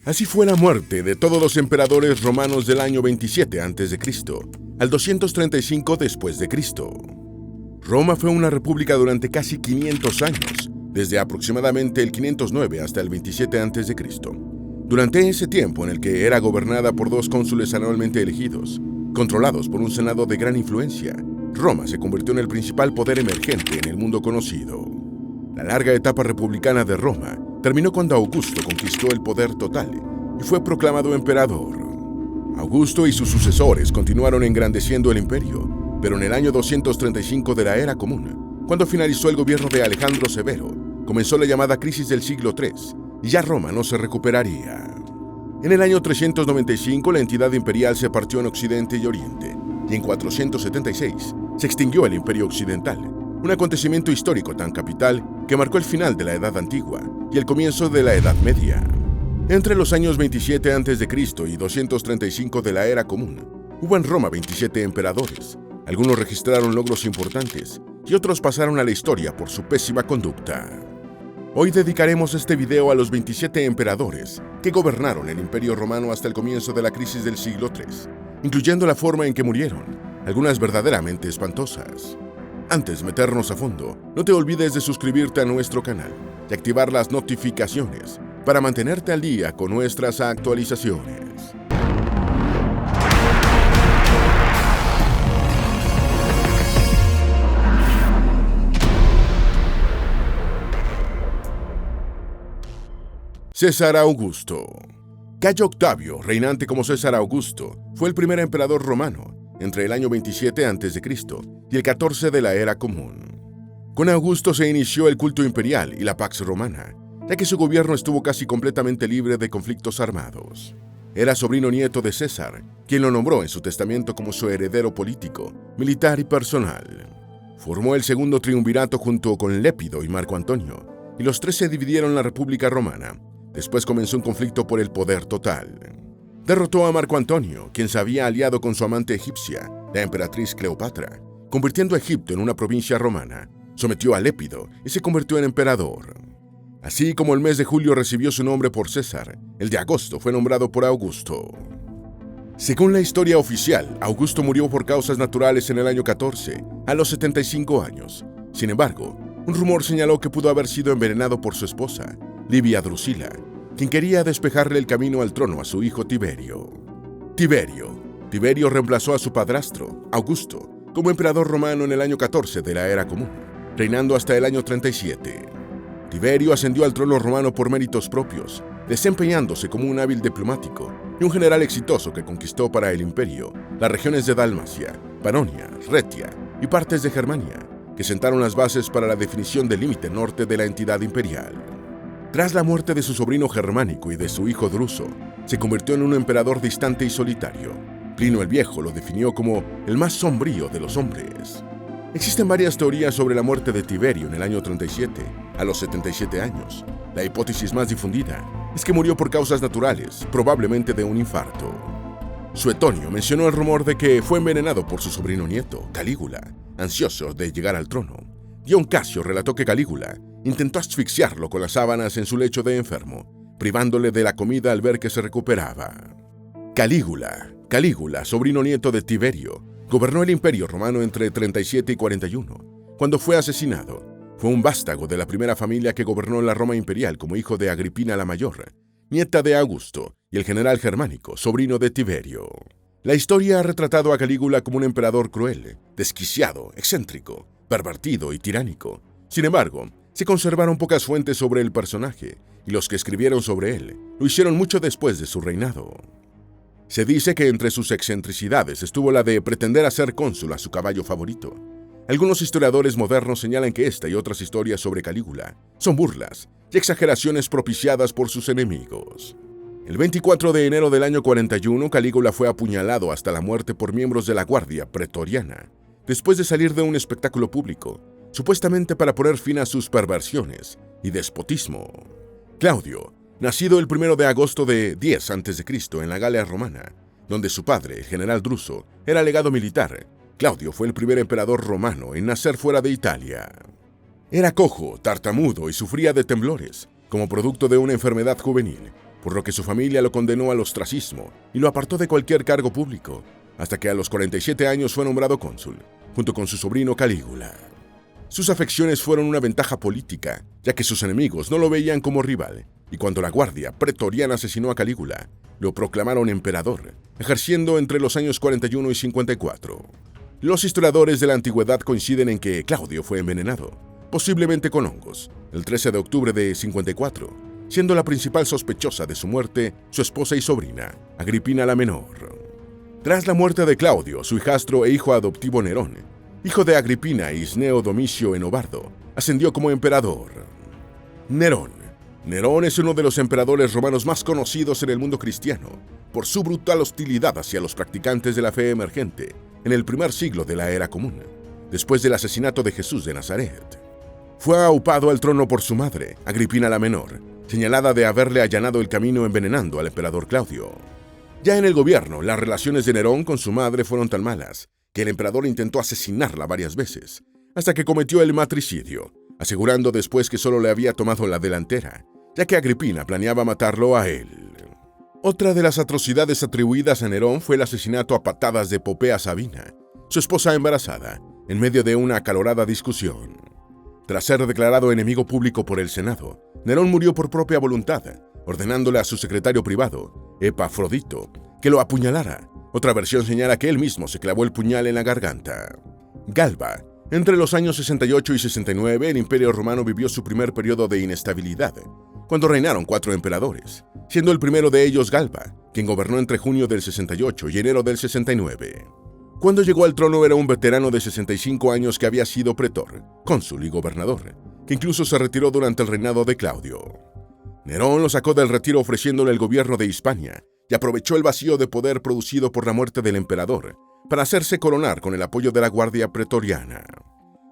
Así fue la muerte de todos los emperadores romanos del año 27 a.C. al 235 después de Cristo. Roma fue una república durante casi 500 años, desde aproximadamente el 509 hasta el 27 a.C. Durante ese tiempo en el que era gobernada por 2 cónsules anualmente elegidos, controlados por un senado de gran influencia, Roma se convirtió en el principal poder emergente en el mundo conocido. La larga etapa republicana de Roma terminó cuando Augusto conquistó el poder total y fue proclamado emperador. Augusto y sus sucesores continuaron engrandeciendo el imperio, pero en el año 235 de la Era Común, cuando finalizó el gobierno de Alejandro Severo, comenzó la llamada crisis del siglo III, y ya Roma no se recuperaría. En el año 395 la entidad imperial se partió en Occidente y Oriente, y en 476 se extinguió el Imperio Occidental, un acontecimiento histórico tan capital que marcó el final de la Edad Antigua y el comienzo de la Edad Media. Entre los años 27 a.C. y 235 de la Era Común, hubo en Roma 27 emperadores. Algunos registraron logros importantes y otros pasaron a la historia por su pésima conducta. Hoy dedicaremos este video a los 27 emperadores que gobernaron el Imperio Romano hasta el comienzo de la crisis del siglo III, incluyendo la forma en que murieron, algunas verdaderamente espantosas. Antes de meternos a fondo, no te olvides de suscribirte a nuestro canal y activar las notificaciones para mantenerte al día con nuestras actualizaciones. César Augusto. Cayo Octavio, reinante como César Augusto, fue el primer emperador romano entre el año 27 a.C. y el 14 de la Era Común. Con Augusto se inició el culto imperial y la Pax Romana, ya que su gobierno estuvo casi completamente libre de conflictos armados. Era sobrino nieto de César, quien lo nombró en su testamento como su heredero político, militar y personal. Formó el segundo triunvirato junto con Lépido y Marco Antonio, y los 3 se dividieron la República Romana. Después comenzó un conflicto por el poder total. Derrotó a Marco Antonio, quien se había aliado con su amante egipcia, la emperatriz Cleopatra, convirtiendo a Egipto en una provincia romana. Sometió a Lépido y se convirtió en emperador. Así como el mes de julio recibió su nombre por César, el de agosto fue nombrado por Augusto. Según la historia oficial, Augusto murió por causas naturales en el año 14, a los 75 años. Sin embargo, un rumor señaló que pudo haber sido envenenado por su esposa, Livia Drusila, quien quería despejarle el camino al trono a su hijo Tiberio. Tiberio reemplazó a su padrastro, Augusto, como emperador romano en el año 14 de la Era Común, reinando hasta el año 37. Tiberio ascendió al trono romano por méritos propios, desempeñándose como un hábil diplomático y un general exitoso que conquistó para el imperio las regiones de Dalmacia, Panonia, Retia y partes de Germania, que sentaron las bases para la definición del límite norte de la entidad imperial. Tras la muerte de su sobrino Germánico y de su hijo Druso, se convirtió en un emperador distante y solitario. Plinio el Viejo lo definió como el más sombrío de los hombres. Existen varias teorías sobre la muerte de Tiberio en el año 37, a los 77 años. La hipótesis más difundida es que murió por causas naturales, probablemente de un infarto. Suetonio mencionó el rumor de que fue envenenado por su sobrino nieto, Calígula, ansioso de llegar al trono. Dion Casio relató que Calígula intentó asfixiarlo con las sábanas en su lecho de enfermo, privándole de la comida al ver que se recuperaba. Calígula, sobrino nieto de Tiberio, gobernó el Imperio Romano entre 37 y 41. Cuando fue asesinado, fue un vástago de la primera familia que gobernó la Roma imperial como hijo de Agripina la Mayor, nieta de Augusto, y el general Germánico, sobrino de Tiberio. La historia ha retratado a Calígula como un emperador cruel, desquiciado, excéntrico, pervertido y tiránico. Sin embargo, se conservaron pocas fuentes sobre el personaje, y los que escribieron sobre él lo hicieron mucho después de su reinado. Se dice que entre sus excentricidades estuvo la de pretender hacer cónsul a su caballo favorito. Algunos historiadores modernos señalan que esta y otras historias sobre Calígula son burlas y exageraciones propiciadas por sus enemigos. El 24 de enero del año 41, Calígula fue apuñalado hasta la muerte por miembros de la Guardia Pretoriana, después de salir de un espectáculo público, supuestamente para poner fin a sus perversiones y despotismo. Claudio, nacido el 1 de agosto de 10 a.C. en la Galia romana, donde su padre, el general Druso, era legado militar, Claudio fue el primer emperador romano en nacer fuera de Italia. Era cojo, tartamudo y sufría de temblores, como producto de una enfermedad juvenil, por lo que su familia lo condenó al ostracismo y lo apartó de cualquier cargo público, hasta que a los 47 años fue nombrado cónsul, junto con su sobrino Calígula. Sus afecciones fueron una ventaja política, ya que sus enemigos no lo veían como rival, y cuando la guardia pretoriana asesinó a Calígula, lo proclamaron emperador, ejerciendo entre los años 41 y 54. Los historiadores de la antigüedad coinciden en que Claudio fue envenenado, posiblemente con hongos, el 13 de octubre de 54, siendo la principal sospechosa de su muerte su esposa y sobrina, Agripina la Menor. Tras la muerte de Claudio, su hijastro e hijo adoptivo Nerón, hijo de Agripina e Isneo Domicio Enobarbo, ascendió como emperador. Nerón. Nerón es uno de los emperadores romanos más conocidos en el mundo cristiano por su brutal hostilidad hacia los practicantes de la fe emergente en el primer siglo de la Era Común, después del asesinato de Jesús de Nazaret. Fue aupado al trono por su madre, Agripina la Menor, señalada de haberle allanado el camino envenenando al emperador Claudio. Ya en el gobierno, las relaciones de Nerón con su madre fueron tan malas que el emperador intentó asesinarla varias veces, hasta que cometió el matricidio, asegurando después que solo le había tomado la delantera, ya que Agripina planeaba matarlo a él. Otra de las atrocidades atribuidas a Nerón fue el asesinato a patadas de Popea Sabina, su esposa embarazada, en medio de una acalorada discusión. Tras ser declarado enemigo público por el Senado, Nerón murió por propia voluntad, ordenándole a su secretario privado, Epafrodito, que lo apuñalara. Otra versión señala que él mismo se clavó el puñal en la garganta. Galba. Entre los años 68 y 69, el Imperio Romano vivió su primer periodo de inestabilidad, cuando reinaron 4 emperadores, siendo el primero de ellos Galba, quien gobernó entre junio del 68 y enero del 69. Cuando llegó al trono era un veterano de 65 años que había sido pretor, cónsul y gobernador, que incluso se retiró durante el reinado de Claudio. Nerón lo sacó del retiro ofreciéndole el gobierno de Hispania y aprovechó el vacío de poder producido por la muerte del emperador para hacerse coronar con el apoyo de la guardia pretoriana.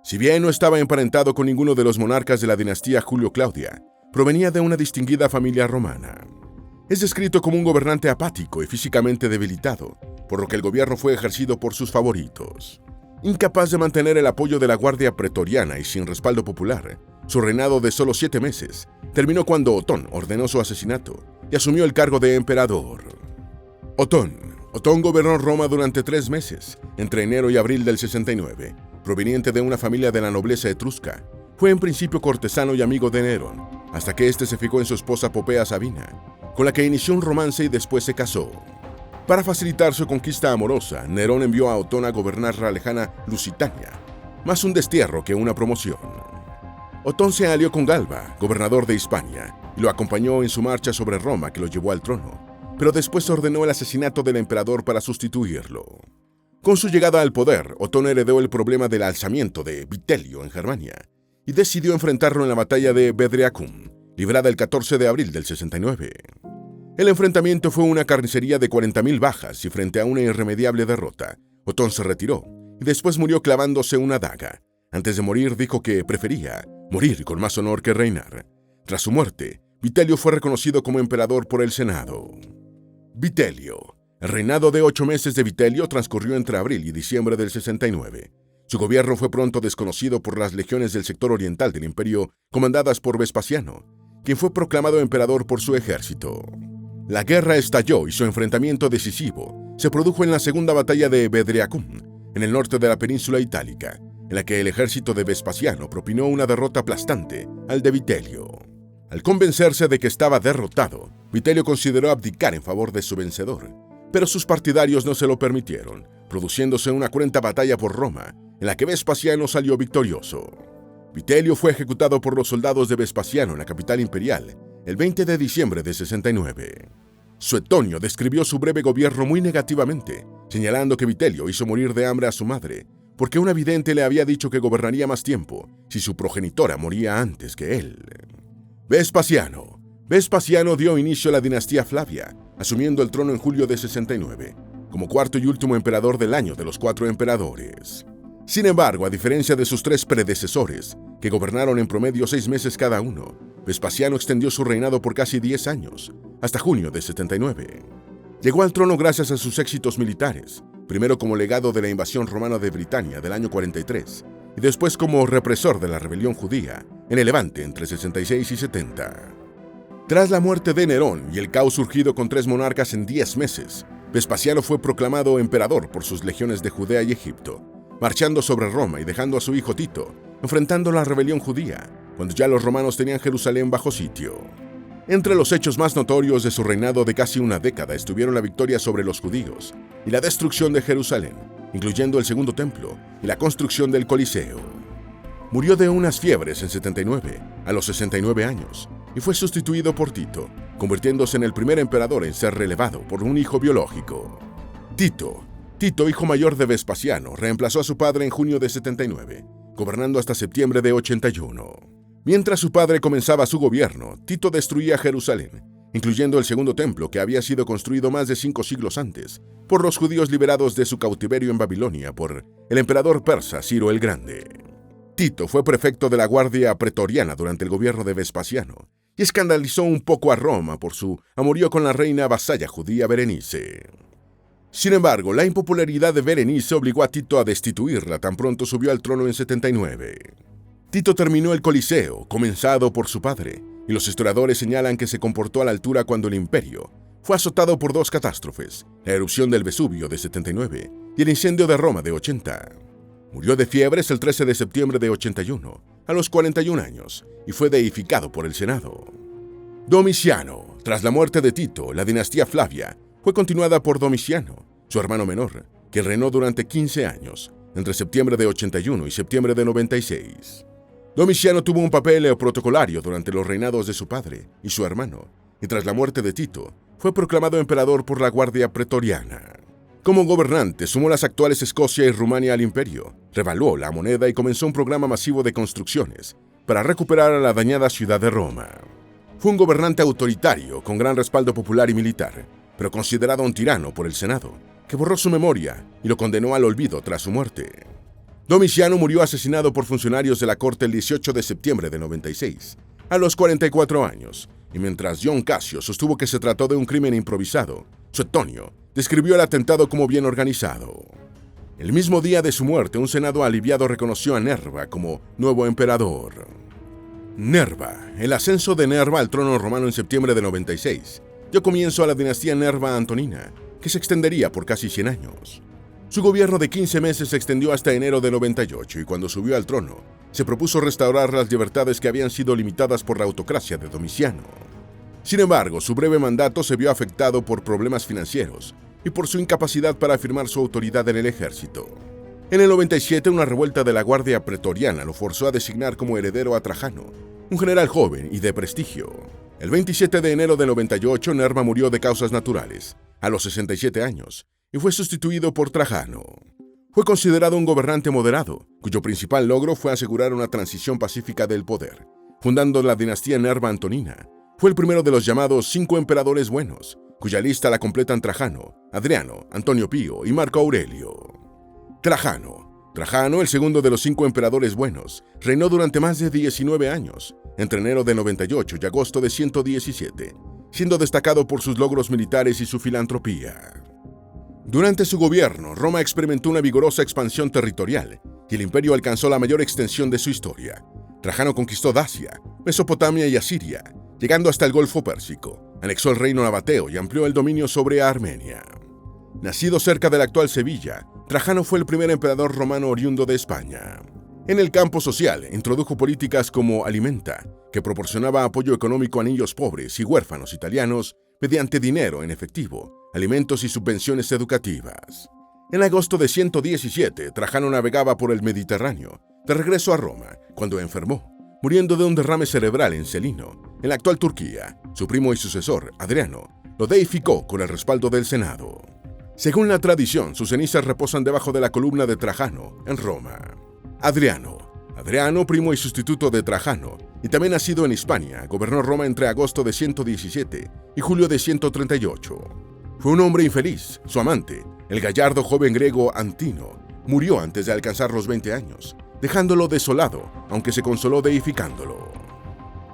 Si bien no estaba emparentado con ninguno de los monarcas de la dinastía Julio-Claudia, provenía de una distinguida familia romana. Es descrito como un gobernante apático y físicamente debilitado, por lo que el gobierno fue ejercido por sus favoritos. Incapaz de mantener el apoyo de la guardia pretoriana y sin respaldo popular, su reinado de solo 7 meses terminó cuando Otón ordenó su asesinato y asumió el cargo de emperador. Otón gobernó Roma durante 3 meses, entre enero y abril del 69. Proveniente de una familia de la nobleza etrusca, fue en principio cortesano y amigo de Nerón, hasta que éste se fijó en su esposa Popea Sabina, con la que inició un romance y después se casó. Para facilitar su conquista amorosa, Nerón envió a Otón a gobernar la lejana Lusitania, más un destierro que una promoción. Otón se alió con Galba, gobernador de Hispania, y lo acompañó en su marcha sobre Roma que lo llevó al trono, pero después ordenó el asesinato del emperador para sustituirlo. Con su llegada al poder, Otón heredó el problema del alzamiento de Vitelio en Germania y decidió enfrentarlo en la batalla de Bedriacum, librada el 14 de abril del 69. El enfrentamiento fue una carnicería de 40.000 bajas y frente a una irremediable derrota, Otón se retiró y después murió clavándose una daga. Antes de morir dijo que prefería morir con más honor que reinar. Tras su muerte, Vitelio fue reconocido como emperador por el Senado. Vitelio. El reinado de 8 meses de Vitelio transcurrió entre abril y diciembre del 69. Su gobierno fue pronto desconocido por las legiones del sector oriental del imperio comandadas por Vespasiano, quien fue proclamado emperador por su ejército. La guerra estalló y su enfrentamiento decisivo se produjo en la segunda batalla de Bedriacum, en el norte de la península itálica, en la que el ejército de Vespasiano propinó una derrota aplastante al de Vitelio. Al convencerse de que estaba derrotado, Vitelio consideró abdicar en favor de su vencedor, pero sus partidarios no se lo permitieron, produciéndose una cruenta batalla por Roma, en la que Vespasiano salió victorioso. Vitelio fue ejecutado por los soldados de Vespasiano en la capital imperial el 20 de diciembre de 69. Suetonio describió su breve gobierno muy negativamente, señalando que Vitelio hizo morir de hambre a su madre, porque una vidente le había dicho que gobernaría más tiempo si su progenitora moría antes que él. Vespasiano dio inicio a la dinastía Flavia, asumiendo el trono en julio de 69, como cuarto y último emperador del año de los 4 emperadores. Sin embargo, a diferencia de sus 3 predecesores, que gobernaron en promedio 6 meses cada uno, Vespasiano extendió su reinado por casi 10 años, hasta junio de 79. Llegó al trono gracias a sus éxitos militares, primero como legado de la invasión romana de Britania del año 43, y después como represor de la rebelión judía en el Levante entre 66 y 70. Tras la muerte de Nerón y el caos surgido con 3 monarcas en 10 meses, Vespasiano fue proclamado emperador por sus legiones de Judea y Egipto, marchando sobre Roma y dejando a su hijo Tito, enfrentando la rebelión judía, cuando ya los romanos tenían Jerusalén bajo sitio. Entre los hechos más notorios de su reinado de casi una década estuvieron la victoria sobre los judíos y la destrucción de Jerusalén, incluyendo el Segundo Templo y la construcción del Coliseo. Murió de unas fiebres en 79, a los 69 años, y fue sustituido por Tito, convirtiéndose en el primer emperador en ser relevado por un hijo biológico. Tito, hijo mayor de Vespasiano, reemplazó a su padre en junio de 79, gobernando hasta septiembre de 81. Mientras su padre comenzaba su gobierno, Tito destruía Jerusalén, incluyendo el Segundo Templo que había sido construido más de 5 siglos antes por los judíos liberados de su cautiverio en Babilonia por el emperador persa Ciro el Grande. Tito fue prefecto de la Guardia Pretoriana durante el gobierno de Vespasiano y escandalizó un poco a Roma por su amorío con la reina vasalla judía Berenice. Sin embargo, la impopularidad de Berenice obligó a Tito a destituirla tan pronto subió al trono en 79. Tito terminó el Coliseo, comenzado por su padre, y los historiadores señalan que se comportó a la altura cuando el imperio fue azotado por 2 catástrofes, la erupción del Vesubio de 79 y el incendio de Roma de 80. Murió de fiebres el 13 de septiembre de 81, a los 41 años, y fue deificado por el Senado. Domiciano. Tras la muerte de Tito, la dinastía Flavia fue continuada por Domiciano, su hermano menor, que reinó durante 15 años, entre septiembre de 81 y septiembre de 96. Domiciano tuvo un papel protocolario durante los reinados de su padre y su hermano, y tras la muerte de Tito, fue proclamado emperador por la Guardia Pretoriana. Como gobernante, sumó las actuales Escocia y Rumania al imperio, revaluó la moneda y comenzó un programa masivo de construcciones para recuperar a la dañada ciudad de Roma. Fue un gobernante autoritario con gran respaldo popular y militar, pero considerado un tirano por el Senado, que borró su memoria y lo condenó al olvido tras su muerte. Domiciano murió asesinado por funcionarios de la corte el 18 de septiembre de 96, a los 44 años, y mientras John Casio sostuvo que se trató de un crimen improvisado, Suetonio describió el atentado como bien organizado. El mismo día de su muerte, un senado aliviado reconoció a Nerva como nuevo emperador. Nerva. El ascenso de Nerva al trono romano en septiembre de 96 dio comienzo a la dinastía Nerva Antonina, que se extendería por casi 100 años. Su gobierno de 15 meses se extendió hasta enero de 98 y cuando subió al trono, se propuso restaurar las libertades que habían sido limitadas por la autocracia de Domiciano. Sin embargo, su breve mandato se vio afectado por problemas financieros y por su incapacidad para afirmar su autoridad en el ejército. En el 97, una revuelta de la Guardia Pretoriana lo forzó a designar como heredero a Trajano, un general joven y de prestigio. El 27 de enero de 98, Nerva murió de causas naturales, a los 67 años, y fue sustituido por Trajano. Fue considerado un gobernante moderado, cuyo principal logro fue asegurar una transición pacífica del poder, fundando la dinastía Nerva Antonina. Fue el primero de los llamados 5 emperadores buenos, cuya lista la completan Trajano, Adriano, Antonio Pío y Marco Aurelio. Trajano, el segundo de los 5 emperadores buenos, reinó durante más de 19 años, entre enero de 98 y agosto de 117, siendo destacado por sus logros militares y su filantropía. Durante su gobierno, Roma experimentó una vigorosa expansión territorial y el imperio alcanzó la mayor extensión de su historia. Trajano conquistó Dacia, Mesopotamia y Asiria, llegando hasta el Golfo Pérsico, anexó el reino nabateo y amplió el dominio sobre Armenia. Nacido cerca de la actual Sevilla, Trajano fue el primer emperador romano oriundo de España. En el campo social, introdujo políticas como Alimenta, que proporcionaba apoyo económico a niños pobres y huérfanos italianos mediante dinero en efectivo, alimentos y subvenciones educativas. En agosto de 117, Trajano navegaba por el Mediterráneo, de regreso a Roma, cuando enfermó, muriendo de un derrame cerebral en Celino, en la actual Turquía. Su primo y sucesor, Adriano, lo deificó con el respaldo del Senado. Según la tradición, sus cenizas reposan debajo de la columna de Trajano, en Roma. Adriano, primo y sustituto de Trajano, y también nacido en Hispania, gobernó Roma entre agosto de 117 y julio de 138. Fue un hombre infeliz. Su amante, el gallardo joven griego Antino, murió antes de alcanzar los 20 años, dejándolo desolado, aunque se consoló deificándolo.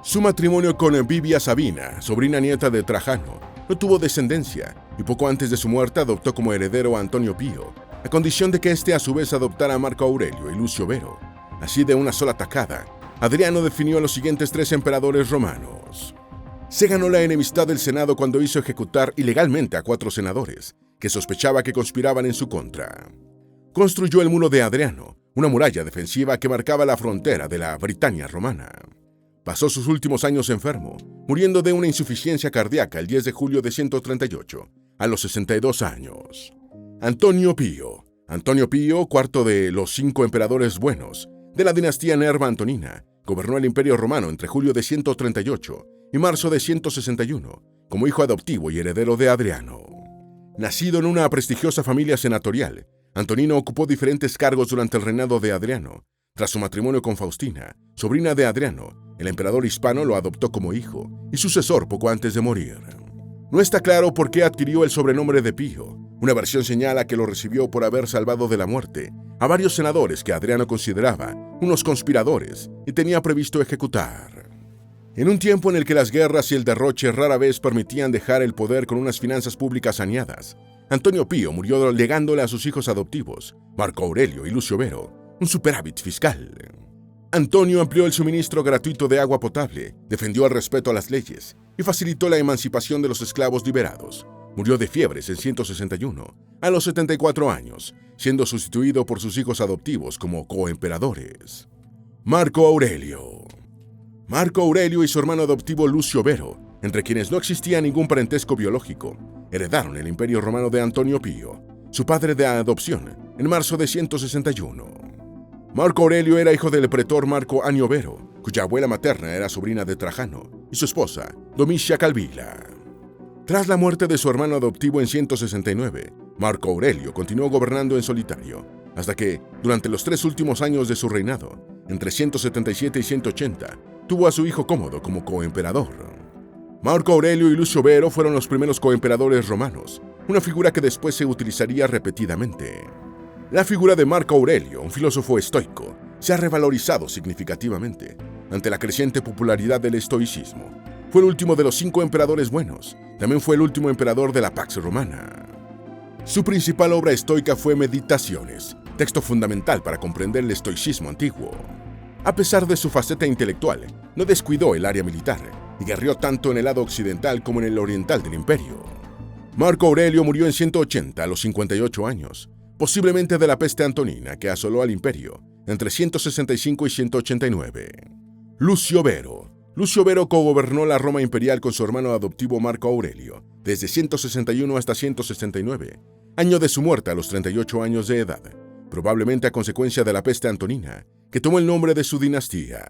Su matrimonio con Vivia Sabina, sobrina nieta de Trajano, no tuvo descendencia y poco antes de su muerte adoptó como heredero a Antonio Pío, a condición de que éste a su vez adoptara a Marco Aurelio y Lucio Vero. Así de una sola tacada, Adriano definió a los siguientes 3 emperadores romanos. Se ganó la enemistad del Senado cuando hizo ejecutar ilegalmente a 4 senadores que sospechaba que conspiraban en su contra. Construyó el Muro de Adriano, una muralla defensiva que marcaba la frontera de la Britania romana. Pasó sus últimos años enfermo, muriendo de una insuficiencia cardíaca el 10 de julio de 138, a los 62 años. Antonio Pío. Antonio Pío, cuarto de los 5 emperadores buenos de la dinastía Nerva Antonina, gobernó el Imperio Romano entre julio de 138 y marzo de 161, como hijo adoptivo y heredero de Adriano. Nacido en una prestigiosa familia senatorial, Antonino ocupó diferentes cargos durante el reinado de Adriano. Tras su matrimonio con Faustina, sobrina de Adriano, el emperador hispano lo adoptó como hijo y sucesor poco antes de morir. No está claro por qué adquirió el sobrenombre de Pío. Una versión señala que lo recibió por haber salvado de la muerte a varios senadores que Adriano consideraba unos conspiradores y tenía previsto ejecutar. En un tiempo en el que las guerras y el derroche rara vez permitían dejar el poder con unas finanzas públicas saneadas, Antonio Pío murió legándole a sus hijos adoptivos, Marco Aurelio y Lucio Vero, un superávit fiscal. Antonio amplió el suministro gratuito de agua potable, defendió el respeto a las leyes y facilitó la emancipación de los esclavos liberados. Murió de fiebres en 161, a los 74 años, siendo sustituido por sus hijos adoptivos como coemperadores. Marco Aurelio. Marco Aurelio y su hermano adoptivo Lucio Vero, entre quienes no existía ningún parentesco biológico, heredaron el Imperio Romano de Antonio Pío, su padre de adopción, en marzo de 161. Marco Aurelio era hijo del pretor Marco Annio Vero, cuya abuela materna era sobrina de Trajano, y su esposa, Domicia Calvila. Tras la muerte de su hermano adoptivo en 169, Marco Aurelio continuó gobernando en solitario, hasta que, durante los 3 últimos años de su reinado, entre 177 y 180, tuvo a su hijo Cómodo como coemperador. Marco Aurelio y Lucio Vero fueron los primeros coemperadores romanos, una figura que después se utilizaría repetidamente. La figura de Marco Aurelio, un filósofo estoico, se ha revalorizado significativamente ante la creciente popularidad del estoicismo. Fue el último de los 5 emperadores buenos, también fue el último emperador de la Pax Romana. Su principal obra estoica fue Meditaciones, texto fundamental para comprender el estoicismo antiguo. A pesar de su faceta intelectual, no descuidó el área militar y guerreó tanto en el lado occidental como en el oriental del imperio. Marco Aurelio murió en 180 a los 58 años, posiblemente de la peste antonina que asoló al imperio entre 165 y 189. Lucio Vero. Lucio Vero cogobernó la Roma imperial con su hermano adoptivo Marco Aurelio, desde 161 hasta 169, año de su muerte a los 38 años de edad, probablemente a consecuencia de la peste antonina, que tomó el nombre de su dinastía.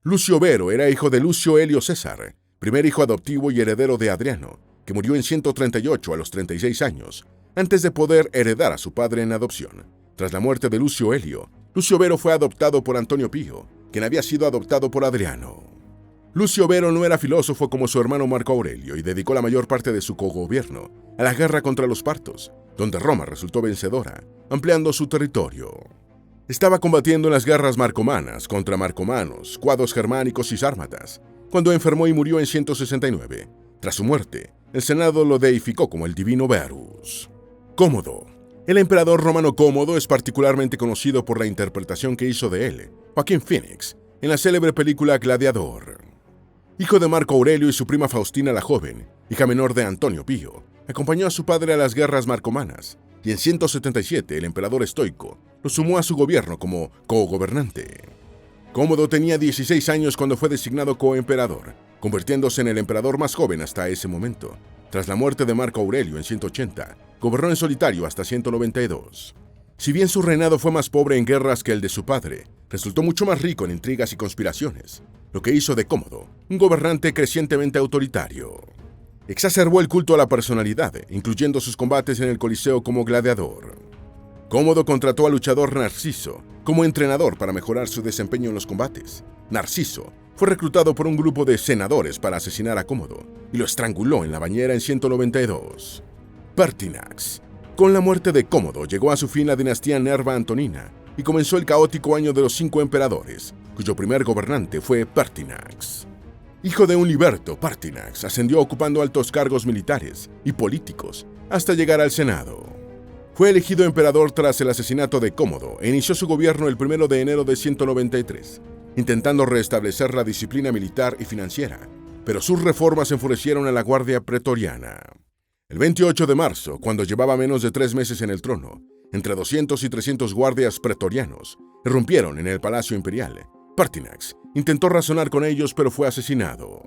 Lucio Vero era hijo de Lucio Helio César, primer hijo adoptivo y heredero de Adriano, que murió en 138 a los 36 años, antes de poder heredar a su padre en adopción. Tras la muerte de Lucio Helio, Lucio Vero fue adoptado por Antonio Pío, quien había sido adoptado por Adriano. Lucio Vero no era filósofo como su hermano Marco Aurelio y dedicó la mayor parte de su cogobierno a la guerra contra los partos, donde Roma resultó vencedora, ampliando su territorio. Estaba combatiendo en las guerras marcomanas contra marcomanos, cuados germánicos y sármatas, cuando enfermó y murió en 169. Tras su muerte, el Senado lo deificó como el Divino Verus. Cómodo. El emperador romano Cómodo es particularmente conocido por la interpretación que hizo de él, Joaquín Phoenix, en la célebre película Gladiador. Hijo de Marco Aurelio y su prima Faustina la joven, hija menor de Antonio Pío, acompañó a su padre a las guerras marcomanas, y en 177 el emperador estoico lo sumó a su gobierno como cogobernante. Cómodo tenía 16 años cuando fue designado coemperador, convirtiéndose en el emperador más joven hasta ese momento. Tras la muerte de Marco Aurelio en 180, gobernó en solitario hasta 192. Si bien su reinado fue más pobre en guerras que el de su padre, resultó mucho más rico en intrigas y conspiraciones, lo que hizo de Cómodo un gobernante crecientemente autoritario. Exacerbó el culto a la personalidad, incluyendo sus combates en el Coliseo como gladiador. Cómodo contrató al luchador Narciso como entrenador para mejorar su desempeño en los combates. Narciso fue reclutado por un grupo de senadores para asesinar a Cómodo y lo estranguló en la bañera en 192. Pertinax. Con la muerte de Cómodo llegó a su fin la dinastía Nerva Antonina y comenzó el caótico año de los 5 emperadores, cuyo primer gobernante fue Pertinax. Hijo de un liberto, Pertinax ascendió ocupando altos cargos militares y políticos hasta llegar al Senado. Fue elegido emperador tras el asesinato de Cómodo e inició su gobierno el 1 de enero de 193, intentando restablecer la disciplina militar y financiera, pero sus reformas enfurecieron a la Guardia Pretoriana. El 28 de marzo, cuando llevaba menos de 3 meses en el trono, entre 200 y 300 guardias pretorianos irrumpieron en el Palacio Imperial. Pertinax intentó razonar con ellos, pero fue asesinado.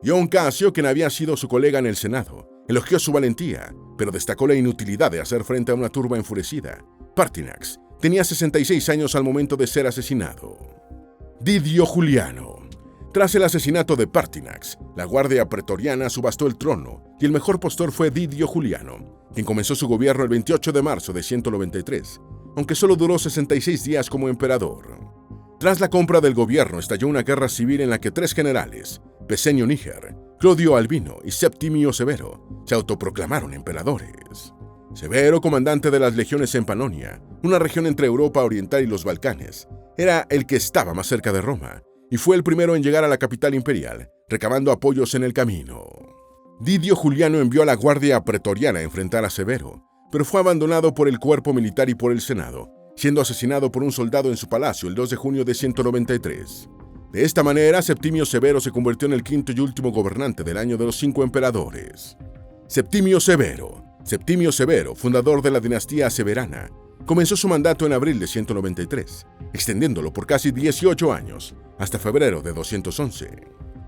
Dion Casio, quien había sido su colega en el Senado, elogió su valentía, pero destacó la inutilidad de hacer frente a una turba enfurecida. Pertinax tenía 66 años al momento de ser asesinado. Didio Juliano. Tras el asesinato de Pertinax, la Guardia Pretoriana subastó el trono y el mejor postor fue Didio Juliano, quien comenzó su gobierno el 28 de marzo de 193, aunque solo duró 66 días como emperador. Tras la compra del gobierno estalló una guerra civil en la que 3 generales, Pesenio Níger, Clodio Albino y Septimio Severo, se autoproclamaron emperadores. Severo, comandante de las legiones en Panonia, una región entre Europa Oriental y los Balcanes, era el que estaba más cerca de Roma, y fue el primero en llegar a la capital imperial, recabando apoyos en el camino. Didio Juliano envió a la Guardia Pretoriana a enfrentar a Severo, pero fue abandonado por el cuerpo militar y por el Senado, siendo asesinado por un soldado en su palacio el 2 de junio de 193. De esta manera, Septimio Severo se convirtió en el quinto y último gobernante del año de los 5 emperadores. Septimio Severo, fundador de la dinastía severana, comenzó su mandato en abril de 193, extendiéndolo por casi 18 años, hasta febrero de 211.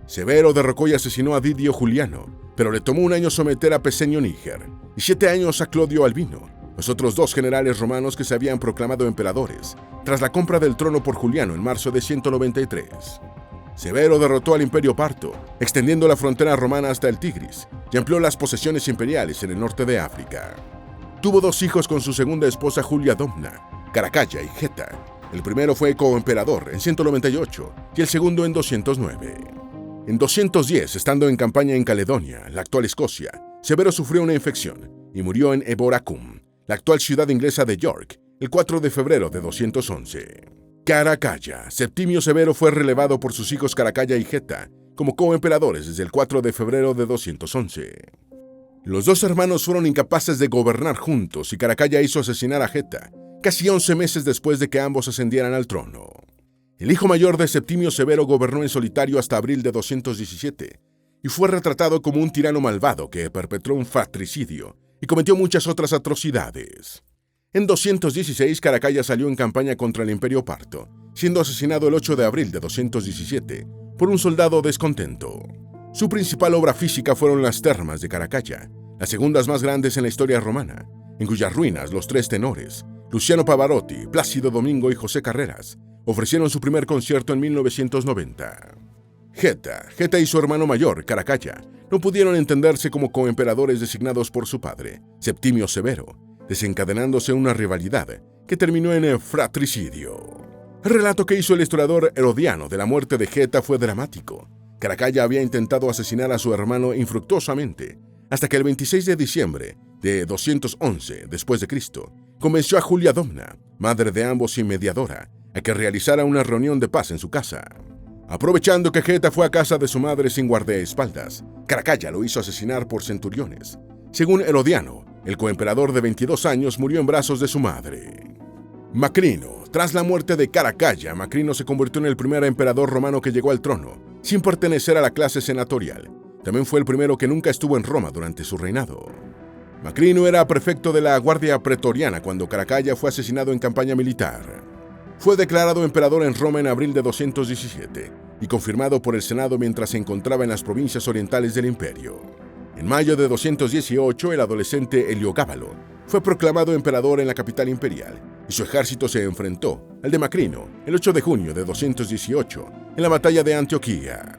Severo derrocó y asesinó a Didio Juliano, pero le tomó un año someter a Pesenio Níger y 7 años a Clodio Albino, los otros 2 generales romanos que se habían proclamado emperadores, tras la compra del trono por Juliano en marzo de 193. Severo derrotó al Imperio Parto, extendiendo la frontera romana hasta el Tigris, y amplió las posesiones imperiales en el norte de África. Tuvo 2 hijos con su segunda esposa Julia Domna, Caracalla y Geta. El primero fue coemperador en 198 y el segundo en 209. En 210, estando en campaña en Caledonia, la actual Escocia, Severo sufrió una infección y murió en Eboracum, la actual ciudad inglesa de York, el 4 de febrero de 211. Caracalla. Septimio Severo fue relevado por sus hijos Caracalla y Geta como coemperadores desde el 4 de febrero de 211. Los 2 hermanos fueron incapaces de gobernar juntos y Caracalla hizo asesinar a Geta casi 11 meses después de que ambos ascendieran al trono. El hijo mayor de Septimio Severo gobernó en solitario hasta abril de 217 y fue retratado como un tirano malvado que perpetró un fratricidio y cometió muchas otras atrocidades. En 216, Caracalla salió en campaña contra el Imperio Parto, siendo asesinado el 8 de abril de 217 por un soldado descontento. Su principal obra física fueron las termas de Caracalla, las segundas más grandes en la historia romana, en cuyas ruinas los 3 tenores, Luciano Pavarotti, Plácido Domingo y José Carreras, ofrecieron su primer concierto en 1990. Geta y su hermano mayor, Caracalla, no pudieron entenderse como coemperadores designados por su padre, Septimio Severo, desencadenándose una rivalidad que terminó en el fratricidio. El relato que hizo el historiador Herodiano de la muerte de Geta fue dramático. Caracalla había intentado asesinar a su hermano infructuosamente, hasta que el 26 de diciembre de 211 después de Cristo, convenció a Julia Domna, madre de ambos y mediadora, a que realizara una reunión de paz en su casa. Aprovechando que Geta fue a casa de su madre sin guardaespaldas, Caracalla lo hizo asesinar por centuriones. Según Herodiano, el coemperador de 22 años murió en brazos de su madre. Macrino. Tras la muerte de Caracalla, Macrino se convirtió en el primer emperador romano que llegó al trono, sin pertenecer a la clase senatorial. También fue el primero que nunca estuvo en Roma durante su reinado. Macrino era prefecto de la Guardia Pretoriana cuando Caracalla fue asesinado en campaña militar. Fue declarado emperador en Roma en abril de 217 y confirmado por el Senado mientras se encontraba en las provincias orientales del imperio. En mayo de 218, el adolescente Heliogábalo fue proclamado emperador en la capital imperial y su ejército se enfrentó al de Macrino el 8 de junio de 218 en la batalla de Antioquía.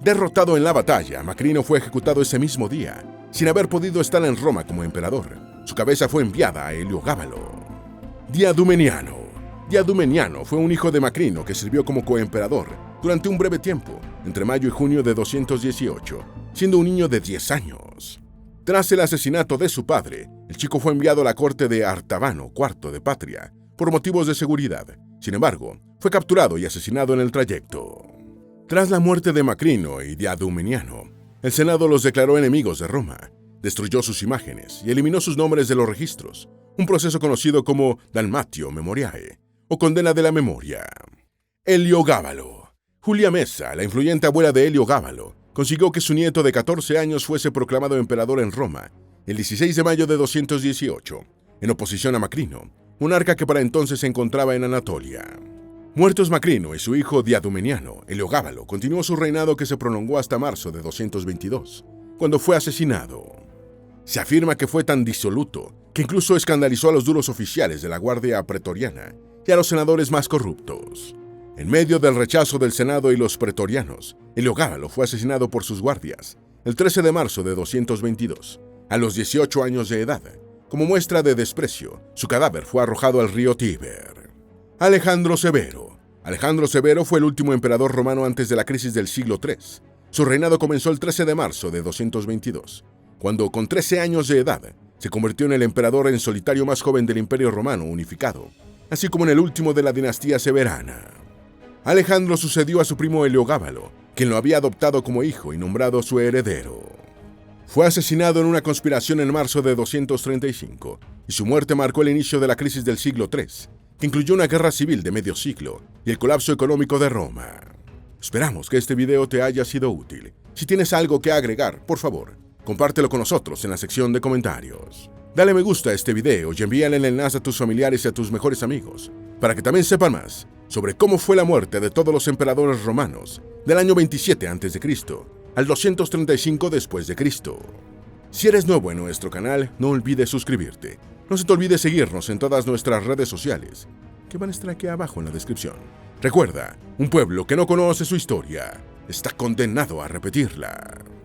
Derrotado en la batalla, Macrino fue ejecutado ese mismo día, sin haber podido estar en Roma como emperador. Su cabeza fue enviada a Heliogábalo. Diadumeniano fue un hijo de Macrino que sirvió como coemperador durante un breve tiempo, entre mayo y junio de 218, siendo un niño de 10 años. Tras el asesinato de su padre, el chico fue enviado a la corte de Artabano IV de Patria por motivos de seguridad. Sin embargo, fue capturado y asesinado en el trayecto. Tras la muerte de Macrino y Diadumeniano, el Senado los declaró enemigos de Roma, destruyó sus imágenes y eliminó sus nombres de los registros, un proceso conocido como Dalmatio Memoriae, o condena de la memoria. Heliogábalo. Julia Mesa, la influyente abuela de Heliogábalo, consiguió que su nieto de 14 años fuese proclamado emperador en Roma el 16 de mayo de 218, en oposición a Macrino, monarca que para entonces se encontraba en Anatolia. Muertos Macrino y su hijo Diadumeniano, Heliogábalo continuó su reinado que se prolongó hasta marzo de 222, cuando fue asesinado. Se afirma que fue tan disoluto que incluso escandalizó a los duros oficiales de la Guardia Pretoriana y a los senadores más corruptos. En medio del rechazo del Senado y los pretorianos, Heliogábalo fue asesinado por sus guardias el 13 de marzo de 222, a los 18 años de edad. Como muestra de desprecio, su cadáver fue arrojado al río Tíber. Alejandro Severo. Alejandro Severo fue el último emperador romano antes de la crisis del siglo III. Su reinado comenzó el 13 de marzo de 222, cuando, con 13 años de edad, se convirtió en el emperador en solitario más joven del Imperio Romano unificado, así como en el último de la dinastía severana. Alejandro sucedió a su primo Heliogábalo, quien lo había adoptado como hijo y nombrado su heredero. Fue asesinado en una conspiración en marzo de 235, y su muerte marcó el inicio de la crisis del siglo III, que incluyó una guerra civil de medio siglo y el colapso económico de Roma. Esperamos que este video te haya sido útil. Si tienes algo que agregar, por favor, compártelo con nosotros en la sección de comentarios. Dale me gusta a este video y envíale el enlace a tus familiares y a tus mejores amigos, para que también sepan más sobre cómo fue la muerte de todos los emperadores romanos del año 27 a.C. al 235 después de Cristo. Si eres nuevo en nuestro canal, no olvides suscribirte. No se te olvide seguirnos en todas nuestras redes sociales, que van a estar aquí abajo en la descripción. Recuerda, un pueblo que no conoce su historia está condenado a repetirla.